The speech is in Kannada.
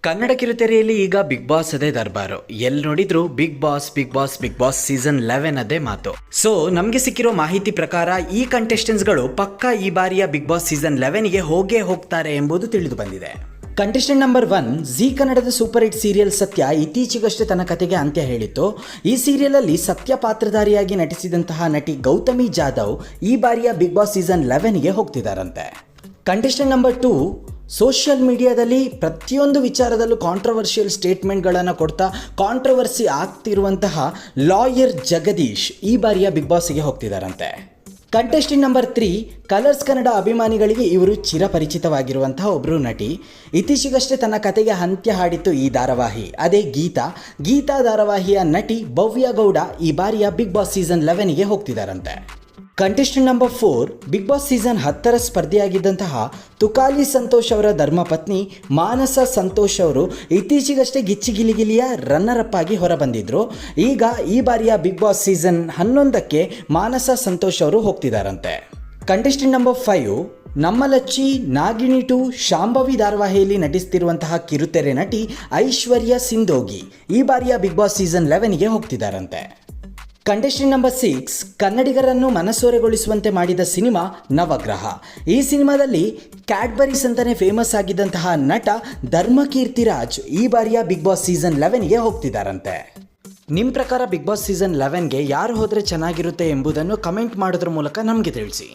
ಕನ್ನಡ ಕಿರುತೆರೆಯಲ್ಲಿ ಈಗ ಬಿಗ್ ಬಾಸ್ ಅದೇ ದರ್ಬಾರು. ಎಲ್ಲಿ ನೋಡಿದ್ರು ಬಿಗ್ ಬಾಸ್ ಸೀಸನ್ 11 ಅದೇ ಮಾತು. ಸೊ ನಮಗೆ ಸಿಕ್ಕಿರೋ ಮಾಹಿತಿ ಪ್ರಕಾರ ಈ ಕಂಟೆಸ್ಟೆಂಟ್ಸ್ಗಳು ಪಕ್ಕಾ ಈ ಬಾರಿಯ ಬಿಗ್ ಬಾಸ್ ಸೀಸನ್ 11ಗೆ ಹೋಗೇ ಹೋಗ್ತಾರೆ ಎಂಬುದು ತಿಳಿದು ಬಂದಿದೆ. ಕಂಟೆಸ್ಟೆಂಟ್ ನಂಬರ್ 1 ಜಿ ಕನ್ನಡದ ಸೂಪರ್ ಹಿಟ್ ಸೀರಿಯಲ್ ಸತ್ಯ ಇತ್ತೀಚೆಗಷ್ಟೇ ತನ್ನ ಕತೆಗೆ ಅಂತ್ಯ ಹೇಳಿತ್ತು. ಈ ಸೀರಿಯಲ್ ಅಲ್ಲಿ ಸತ್ಯ ಪಾತ್ರಧಾರಿಯಾಗಿ ನಟಿಸಿದಂತಹ ನಟಿ ಗೌತಮಿ ಜಾಧವ್ ಈ ಬಾರಿಯ ಬಿಗ್ ಬಾಸ್ ಸೀಸನ್ 11ಗೆ ಹೋಗ್ತಿದ್ದಾರಂತೆ. ಕಂಟೆಸ್ಟೆಂಟ್ ನಂಬರ್ 2 ಸೋಷಿಯಲ್ ಮೀಡಿಯಾದಲ್ಲಿ ಪ್ರತಿಯೊಂದು ವಿಚಾರದಲ್ಲೂ ಕಾಂಟ್ರವರ್ಷಿಯಲ್ ಸ್ಟೇಟ್ಮೆಂಟ್ಗಳನ್ನು ಕೊಡ್ತಾ ಕಾಂಟ್ರವರ್ಸಿ ಆಗ್ತಿರುವಂತಹ ಲಾಯರ್ ಜಗದೀಶ್ ಈ ಬಾರಿಯ ಬಿಗ್ ಬಾಸ್ಗೆ ಹೋಗ್ತಿದ್ದಾರಂತೆ. ಕಂಟೆಸ್ಟೆಂಟ್ ನಂಬರ್ 3 ಕಲರ್ಸ್ ಕನ್ನಡ ಅಭಿಮಾನಿಗಳಿಗೆ ಇವರು ಚಿರಪರಿಚಿತವಾಗಿರುವಂತಹ ಒಬ್ಬರು ನಟಿ. ಇತ್ತೀಚೆಗಷ್ಟೇ ತನ್ನ ಕತೆಗೆ ಅಂತ್ಯ ಹಾಡಿತ್ತು ಈ ಧಾರಾವಾಹಿ, ಅದೇ ಗೀತಾ ಧಾರಾವಾಹಿಯ ನಟಿ ಭವ್ಯ ಗೌಡ ಈ ಬಾರಿಯ ಬಿಗ್ ಬಾಸ್ ಸೀಸನ್ 11ಗೆ ಹೋಗ್ತಿದ್ದಾರಂತೆ. Contestant number 4 Bigg Boss season 10ರ ಸ್ಪರ್ಧೆಯಾಗಿದ್ದಂತಹ ತುಕಾಲಿ ಸಂತೋಷ್ ಅವರ ಧರ್ಮಪತ್ನಿ ಮಾನಸ ಸಂತೋಷ್ ಅವರು ಇತ್ತೀಚೆಗಷ್ಟೇ ಗಿಚ್ಚಿಗಿಲಿಗಿಲಿಯ ರನ್ನರ್ ಅಪ್ ಆಗಿ ಹೊರಬಂದಿದ್ರು. ಈಗ ಈ ಬಾರಿಯ ಬಿಗ್ ಬಾಸ್ ಸೀಸನ್ 11ಕ್ಕೆ ಮಾನಸ ಸಂತೋಷ್ ಅವರು ಹೋಗ್ತಿದ್ದಾರಂತೆ. ಕಂಟೆಸ್ಟೆಂಟ್ ನಂಬರ್ 5 ನಮ್ಮ ಲಚ್ಚಿ ನಾಗಿಣಿ 2 ಶಾಂಭವಿ ಧಾರಾವಾಹಿಯಲ್ಲಿ ನಟಿಸ್ತಿರುವಂತಹ ಕಿರುತೆರೆ ನಟಿ ಐಶ್ವರ್ಯ ಸಿಂಧೋಗಿ ಈ ಬಾರಿಯ ಬಿಗ್ ಬಾಸ್ ಸೀಸನ್ 11ಗೆ ಹೋಗ್ತಿದ್ದಾರಂತೆ. ಕಂಟೆಸ್ಟೆಂಟ್ ನಂಬರ್ 6 ಕನ್ನಡಿಗರನ್ನು ಮನಸೂರೆಗೊಳಿಸುವಂತೆ ಮಾಡಿದ ಸಿನಿಮಾ ನವಗ್ರಹ. ಈ ಸಿನಿಮಾದಲ್ಲಿ ಕ್ಯಾಡ್ಬರೀಸ್ ಅಂತಾನೆ ಫೇಮಸ್ ಆಗಿದ್ದಂತಹ ನಟ ಧರ್ಮಕೀರ್ತಿರಾಜ್ ಈ ಬಾರಿಯ ಬಿಗ್ ಬಾಸ್ ಸೀಸನ್ 11ಗೆ ಹೋಗ್ತಿದ್ದಾರಂತೆ. ನಿಮ್ಮ ಪ್ರಕಾರ ಬಿಗ್ ಬಾಸ್ ಸೀಸನ್ 11ಗೆ ಯಾರು ಹೋದರೆ ಚೆನ್ನಾಗಿರುತ್ತೆ ಎಂಬುದನ್ನು ಕಮೆಂಟ್ ಮಾಡೋದ್ರ ಮೂಲಕ ನಮಗೆ ತಿಳಿಸಿ.